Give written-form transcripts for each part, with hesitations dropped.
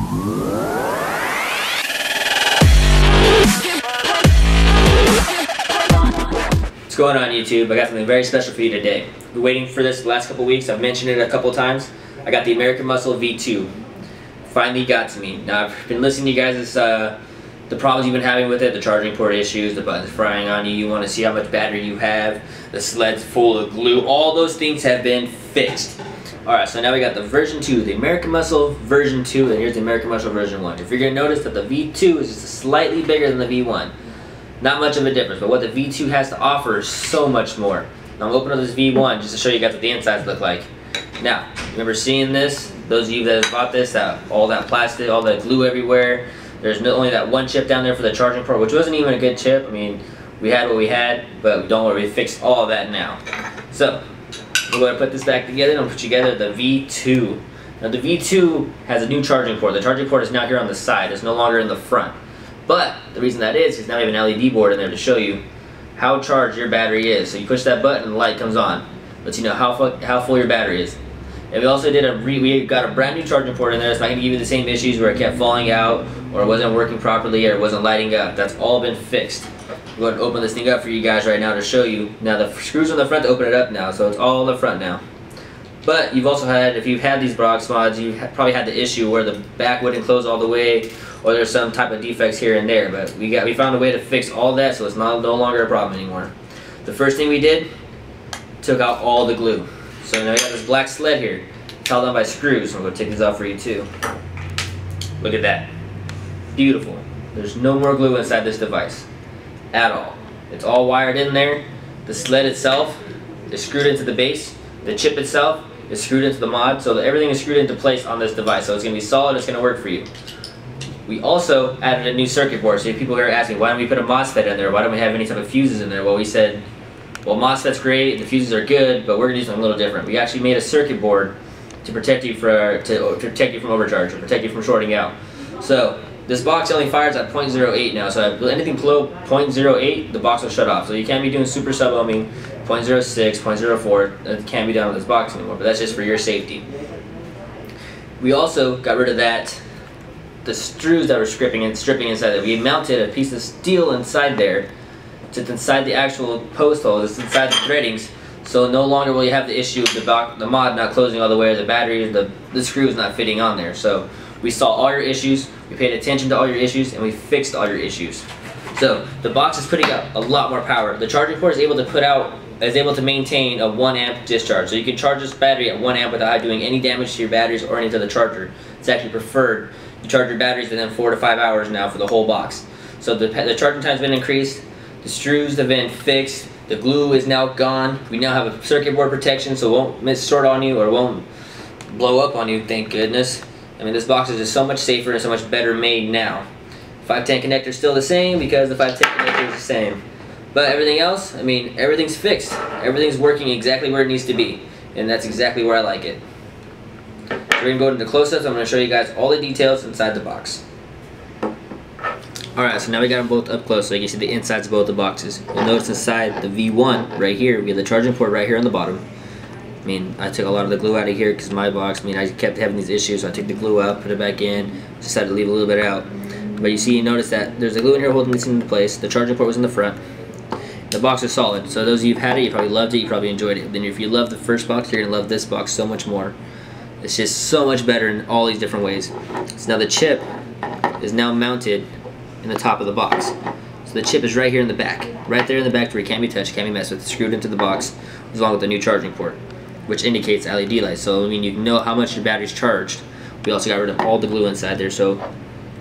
What's going on, YouTube? I got something very special for you today. I've been waiting for this the last couple weeks. I've mentioned it a couple times. I got the American Muscle V2. Finally got to me. Now, I've been listening to you guys' the problems you've been having with it, the charging port issues, the buttons frying on you, you want to see how much battery you have, the sled's full of glue. All those things have been fixed. Alright, so now we got the version 2, the American Muscle version 2, and here's the American Muscle version 1. If you're going to notice that the V2 is just slightly bigger than the V1. Not much of a difference, but what the V2 has to offer is so much more. Now I'm opening up this V1 just to show you guys what the insides look like. Now, remember seeing this? Those of you that have bought this, all that plastic, all that glue everywhere. There's only that one chip down there for the charging port, which wasn't even a good chip. I mean, we had what we had, but don't worry, we fixed all of that now. So, we're going to put this back together and put together the V2. Now the V2 has a new charging port. The charging port is now here on the side. It's no longer in the front. But the reason that is now we have an LED board in there to show you how charged your battery is. So you push that button and the light comes on. Lets you know how full your battery is. And we also did we got a brand new charging port in there. It's not going to give you the same issues where it kept falling out or it wasn't working properly or it wasn't lighting up. That's all been fixed. I'm going to open this thing up for you guys right now to show you. Now the screws on the front to open it up now, so it's all in the front now. But you've also had, if you've had these box mods, you've probably had the issue where the back wouldn't close all the way, or there's some type of defects here and there. But we found a way to fix all that, so it's no longer a problem anymore. The first thing we did, took out all the glue. So now we got this black sled here, held on by screws. I'm going to take these off for you too. Look at that. Beautiful. There's no more glue inside this device at all. It's all wired in there. The sled itself is screwed into the base. The chip itself is screwed into the mod, so that everything is screwed into place on this device. So it's going to be solid, it's going to work for you. We also added a new circuit board. So people are asking, why don't we put a MOSFET in there? Why don't we have any type of fuses in there? Well, we said, well, MOSFET's great, the fuses are good, but we're going to do something a little different. We actually made a circuit board to protect you from overcharge, or protect you from shorting out. So this box only fires at 0.08 now, so anything below 0.08, the box will shut off. So you can't be doing super sub-ohming, 0.06, 0.04, it can't be done with this box anymore, but that's just for your safety. We also got rid of the screws that were stripping inside there. We mounted a piece of steel inside there, just inside the actual post hole, just inside the threadings, so no longer will you have the issue of the mod not closing all the way, or the battery, the screws not fitting on there. So we saw all your issues, we paid attention to all your issues, and we fixed all your issues. So the box is putting out a lot more power. The charging port is able to maintain a 1 amp discharge. So you can charge this battery at 1 amp without doing any damage to your batteries or any to the charger. It's actually preferred. You charge your batteries within 4 to 5 hours now for the whole box. So the charging time's been increased, the screws have been fixed, the glue is now gone. We now have a circuit board protection, so it won't short on you or won't blow up on you, thank goodness. I mean, this box is just so much safer and so much better made now. 510 connector is still the same because the 510 connector is the same. But everything else, I mean, everything's fixed. Everything's working exactly where it needs to be. And that's exactly where I like it. So we're going to go into close-ups. I'm going to show you guys all the details inside the box. Alright, so now we got them both up close so you can see the insides of both the boxes. You'll notice inside the V1 right here, we have the charging port right here on the bottom. I mean, I took a lot of the glue out of here because my box, I mean, I kept having these issues, so I took the glue out, put it back in, decided to leave a little bit out. But you notice that there's a glue in here holding this into place. The charging port was in the front. The box is solid, so those of you who've had it, you probably loved it, you probably enjoyed it. Then if you love the first box, you're going to love this box so much more. It's just so much better in all these different ways. So now the chip is now mounted in the top of the box. So the chip is right here in the back. Right there in the back where it can't be touched, can't be messed with, screwed into the box, along with the new charging port, which indicates LED lights. So I mean, you can know how much your battery's charged. We also got rid of all the glue inside there, so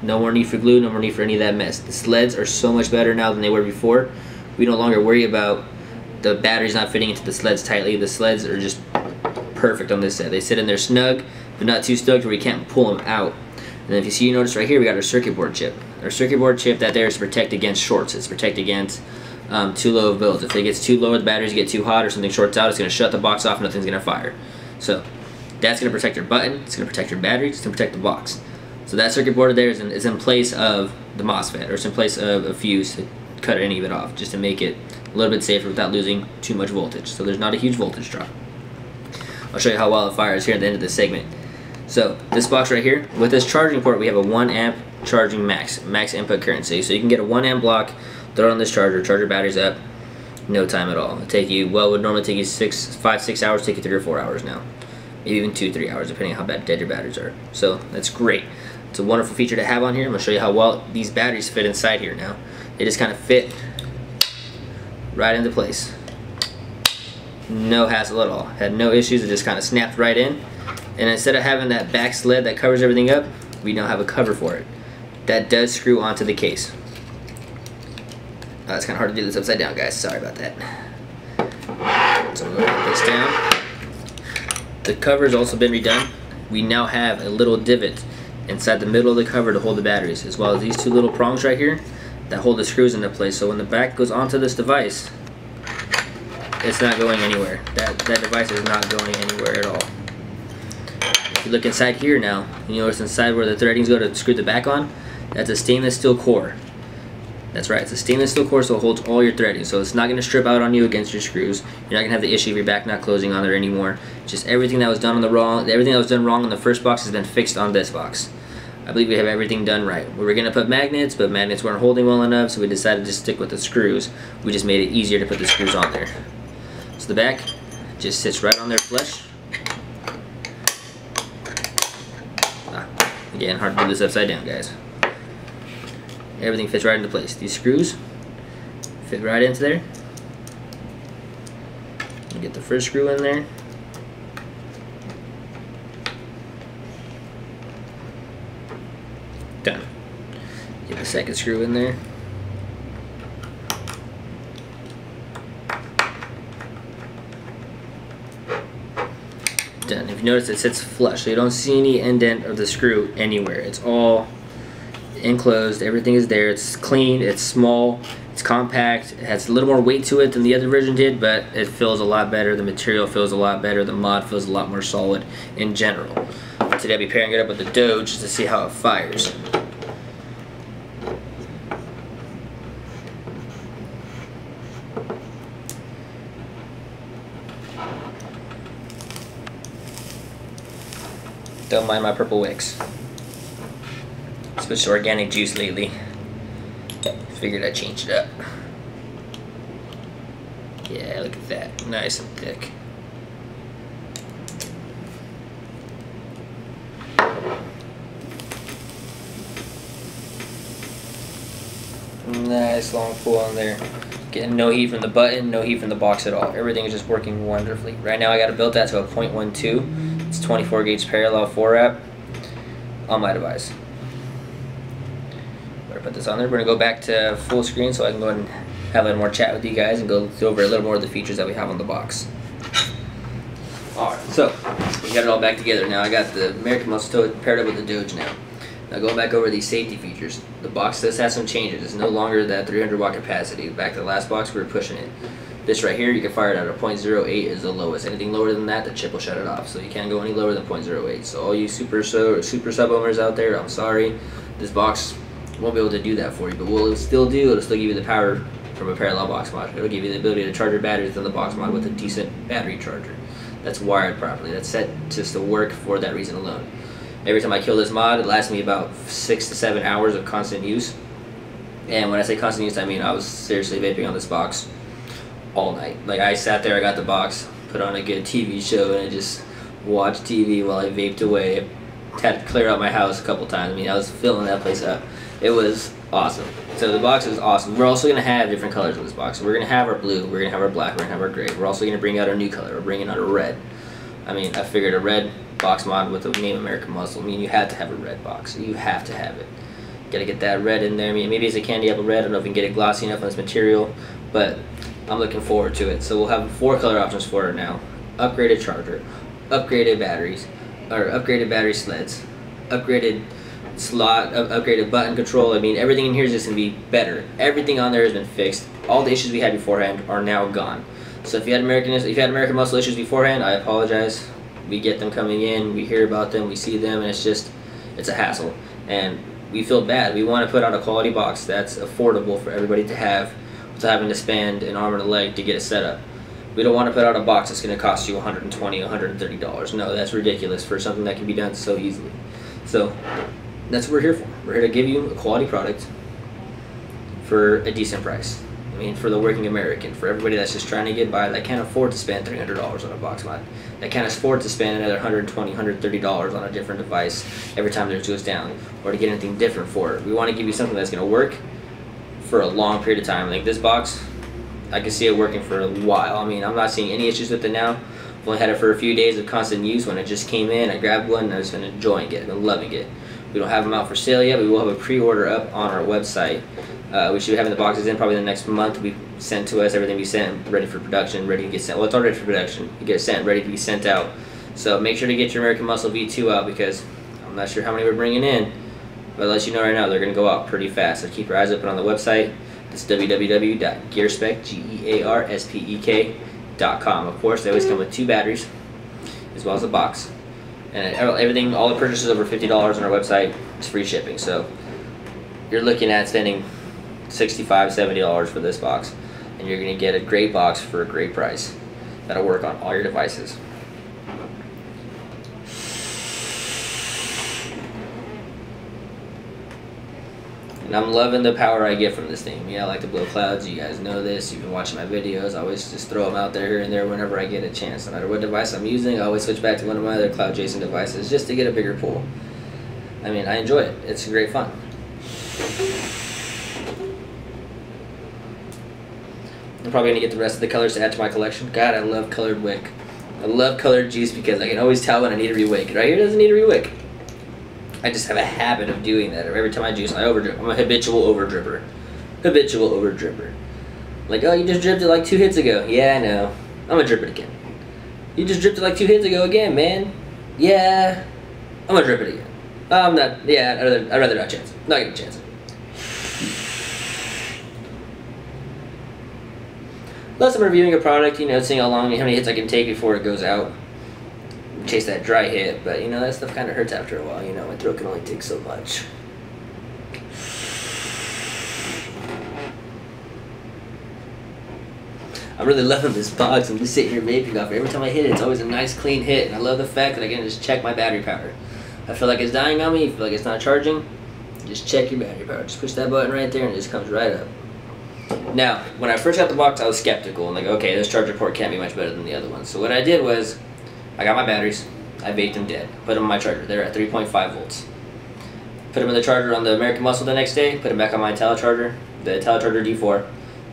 no more need for glue, no more need for any of that mess. The sleds are so much better now than they were before. We no longer worry about the batteries not fitting into the sleds tightly. The sleds are just perfect on this set. They sit in there snug, but not too snug where we can't pull them out. And if you notice right here, we got our circuit board chip. Our circuit board chip, that there is to protect against shorts. It's protect against too low of builds. If it gets too low, the batteries get too hot or something shorts out, it's going to shut the box off and nothing's going to fire. So that's going to protect your button, it's going to protect your battery, it's going to protect the box. So that circuit board there is in place of the MOSFET, or it's in place of a fuse to cut any of it off, just to make it a little bit safer without losing too much voltage. So there's not a huge voltage drop. I'll show you how well it fires here at the end of this segment. So this box right here, with this charging port, we have a 1 amp charging max input current. So you can get a 1 amp block, throw it on this charger, charge your batteries up, no time at all. It'll take you, well, it would normally take you 5-6 hours, take you 3 or 4 hours now. Maybe even 2-3 hours, depending on how dead your batteries are. So that's great. It's a wonderful feature to have on here. I'm gonna show you how well these batteries fit inside here now. They just kind of fit right into place. No hassle at all. Had no issues, it just kind of snapped right in. And instead of having that back sled that covers everything up, we now have a cover for it. That does screw onto the case. It's kind of hard to do this upside down, guys. Sorry about that. So we're going to put this down. The cover's also been redone. We now have a little divot inside the middle of the cover to hold the batteries, as well as these 2 little prongs right here that hold the screws into place. So when the back goes onto this device, it's not going anywhere. That device is not going anywhere at all. If you look inside here now, you notice inside where the threadings go to screw the back on, that's a stainless steel core. That's right, it's a stainless steel core, so it holds all your threading. So it's not going to strip out on you against your screws. You're not going to have the issue of your back not closing on there anymore. Just everything that was done wrong on the first box has been fixed on this box. I believe we have everything done right. We were going to put magnets, but magnets weren't holding well enough, so we decided to stick with the screws. We just made it easier to put the screws on there. So the back just sits right on there flush. Again, hard to do this upside down, guys. Everything fits right into place. These screws fit right into there. You get the first screw in there. Done. Get the second screw in there. Done. If you notice, it sits flush, so you don't see any indent of the screw anywhere. It's all enclosed, everything is there, it's clean, it's small, it's compact, it has a little more weight to it than the other version did, but it feels a lot better, the material feels a lot better, the mod feels a lot more solid in general. Today I'll be pairing it up with the Doge just to see how it fires. Don't mind my purple wicks. Switched to organic juice lately. Figured I'd change it up. Yeah, look at that. Nice and thick. Nice long pull on there. Getting no heat from the button, no heat from the box at all. Everything is just working wonderfully. Right now I got it built that to a 0.12. It's 24 gauge parallel 4-wrap on my device. Better put this on there. We're gonna go back to full screen so I can go ahead and have a little more chat with you guys and go over a little more of the features that we have on the box. Alright, so we got it all back together now. I got the American Muscle paired up with the Doge now. Now going back over these safety features, the box does have some changes. It's no longer that 300 watt capacity. Back to the last box, we were pushing it. This right here, you can fire it at a 0.08 is the lowest. Anything lower than that, the chip will shut it off. So you can't go any lower than 0.08. So all you super sub owners out there, I'm sorry. This box won't be able to do that for you. But what it'll still do, it'll still give you the power from a parallel box mod. It'll give you the ability to charge your batteries in the box mod with a decent battery charger. That's wired properly. That's set just to work for that reason alone. Every time I kill this mod, it lasts me about 6 to 7 hours of constant use. And when I say constant use, I mean I was seriously vaping on this box all night. Like I sat there, I got the box, put on a good TV show, and I just watched TV while I vaped away. Had to clear out my house a couple times. I mean, I was filling that place up. It was awesome. So the box is awesome. We're also going to have different colors in this box. We're going to have our blue, we're going to have our black, we're going to have our gray. We're also going to bring out our new color. We're bringing out a red. I mean, I figured a red box mod with the name American Muscle. I mean, you had to have a red box. You have to have it. Gotta get that red in there. I mean, maybe it's a candy apple red. I don't know if we can get it glossy enough on this material, but I'm looking forward to it. So we'll have 4 color options for it now. Upgraded charger, upgraded batteries, or upgraded battery sleds, upgraded slot, upgraded button control. I mean, everything in here is just gonna be better. Everything on there has been fixed. All the issues we had beforehand are now gone. So if you had American Muscle issues beforehand, I apologize. We get them coming in, we hear about them, we see them, and it's a hassle. And we feel bad. We want to put out a quality box that's affordable for everybody to have without having to spend an arm and a leg to get it set up. We don't want to put out a box that's going to cost you $120, $130. No, that's ridiculous for something that can be done so easily. So that's what we're here for. We're here to give you a quality product for a decent price. I mean, for the working American, for everybody that's just trying to get by, that can't afford to spend $300 on a box mod, that can't afford to spend another $120, $130 on a different device every time theirs goes down, or to get anything different for it. We want to give you something that's going to work for a long period of time. Like this box, I can see it working for a while. I mean, I'm not seeing any issues with it now. I've only had it for a few days of constant use. When it just came in, I grabbed one and I've just been enjoying it. I've been loving it. We don't have them out for sale yet. We will have a pre-order up on our website. We should be having the boxes in probably the next month. We sent to us, everything we sent, ready for production, ready to get sent. Well, it's already ready for production. You get sent, ready to be sent out. So make sure to get your American Muscle V2 out, because I'm not sure how many we're bringing in, but I'll let you know right now, they're going to go out pretty fast. So keep your eyes open on the website. It's www.GearSpek.com. Of course, they always come with 2 batteries, as well as a box. And everything, all the purchases over $50 on our website is free shipping. So you're looking at spending $65, $70 for this box, and you're going to get a great box for a great price that'll work on all your devices. And I'm loving the power I get from this thing. Yeah, I like to blow clouds. You guys know this. You've been watching my videos. I always just throw them out there here and there whenever I get a chance. No matter what device I'm using, I always switch back to one of my other cloud chasing devices just to get a bigger pull. I mean, I enjoy it. It's great fun. I'm probably going to get the rest of the colors to add to my collection. God, I love colored wick. I love colored juice because I can always tell when I need to re-wick. Right here doesn't need to re-wick. I just have a habit of doing that. Every time I juice, I overdrip. I'm a habitual overdripper. Habitual overdripper. Like, oh, you just dripped it like 2 hits ago. Yeah, I know. I'm going to drip it again. You just dripped it like 2 hits ago again, man. Yeah. I'm going to drip it again. I'm not. Yeah, I'd rather not chance it. Not going to chance it. Unless I'm reviewing a product, you know, seeing how many hits I can take before it goes out. Chase that dry hit, but you know, that stuff kind of hurts after a while. You know, my throat can only take so much. I'm really loving this box. I'm just sitting here vaping off it. Every time I hit it, it's always a nice clean hit, and I love the fact that I can just check my battery power. I feel like it's dying on me, you feel like it's not charging, just check your battery power. Just push that button right there and it just comes right up. Now, when I first got the box, I was skeptical. I'm like, okay, this charger port can't be much better than the other ones. So what I did was, I got my batteries, I vaped them dead, put them on my charger. They're at 3.5 volts. Put them in the charger on the American Muscle the next day, put them back on my IntelliCharger, the IntelliCharger D4,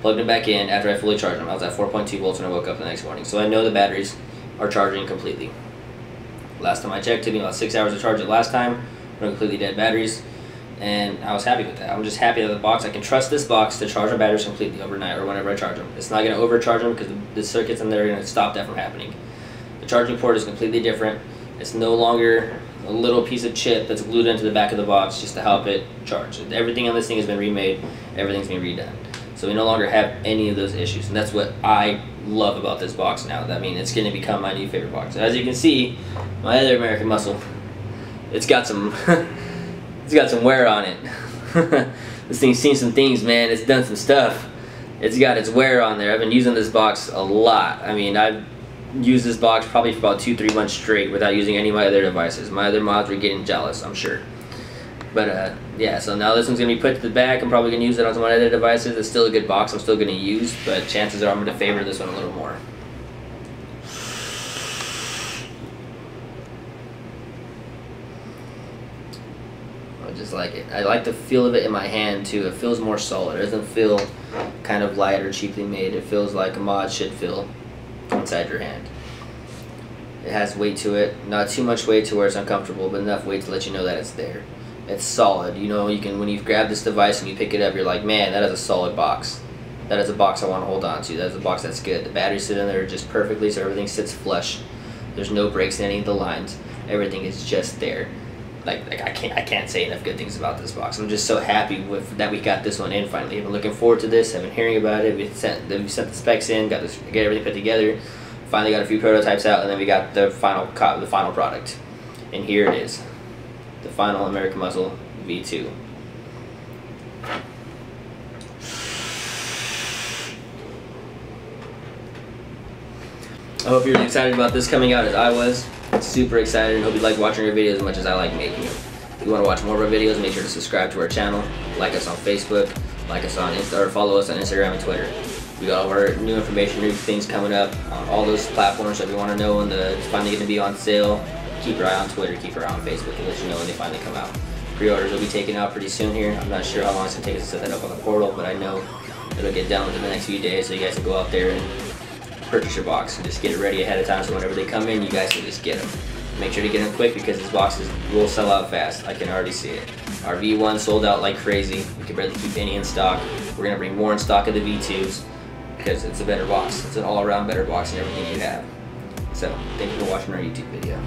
plugged them back in after I fully charged them. I was at 4.2 volts when I woke up the next morning. So I know the batteries are charging completely. Last time I checked, it took me about 6 hours to charge it last time, running completely dead batteries, and I was happy with that. I'm just happy that the box, I can trust this box to charge my batteries completely overnight or whenever I charge them. It's not going to overcharge them because the circuits in there are going to stop that from happening. The charging port is completely different. It's no longer a little piece of chip that's glued into the back of the box just to help it charge. Everything on this thing has been remade, everything's been redone. So we no longer have any of those issues, and that's what I love about this box now. I mean, it's going to become my new favorite box. As you can see, my other American Muscle, it's got some it's got some wear on it. This thing's seen some things, man. It's done some stuff. It's got its wear on there. I've been using this box a lot. I mean, I've used this box probably for about 2-3 months straight without using any of my other devices. My other mods were getting jealous, I'm sure. But yeah, so now this one's going to be put to the back. I'm probably going to use it on some of my other devices. It's still a good box I'm still going to use, but chances are I'm going to favor this one a little more. I just like it. I like the feel of it in my hand too. It feels more solid. It doesn't feel kind of light or cheaply made. It feels like a mod should feel inside your hand. It has weight to it. Not too much weight to where it's uncomfortable, but enough weight to let you know that it's there. It's solid. You know, you can, when you grab this device and you pick it up, you're like, man, that is a solid box. That is a box I want to hold on to. That is a box that's good. The batteries sit in there just perfectly, so everything sits flush. There's no breaks in any of the lines. Everything is just there. Like I can't say enough good things about this box. I'm just so happy with that we got this one in finally. I've been looking forward to this. I've been hearing about it. We sent the specs in, get everything put together. Finally got a few prototypes out, and then we got the final product. And here it is, the final American Muscle V2. I hope you're as excited about this coming out as I was. Super excited, and hope you like watching our videos as much as I like making them. If you want to watch more of our videos, make sure to subscribe to our channel, like us on Facebook, like us on or follow us on Instagram and Twitter. We got all of our new information, new things coming up on all those platforms. So if you want to know when it's finally going to be on sale, keep your eye on Twitter, keep your eye on Facebook, and let you know when they finally come out. Pre-orders will be taken out pretty soon here. I'm not sure how long it's going to take us to set that up on the portal, but I know it'll get done within the next few days, so you guys can go out there and purchase your box and just get it ready ahead of time, so whenever they come in, you guys can just get them. Make sure to get them quick because these boxes will sell out fast. I can already see it. Our V1 sold out like crazy. We can barely keep any in stock. We're going to bring more in stock of the V2s because it's a better box. It's an all-around better box than everything you have. So, thank you for watching our YouTube video.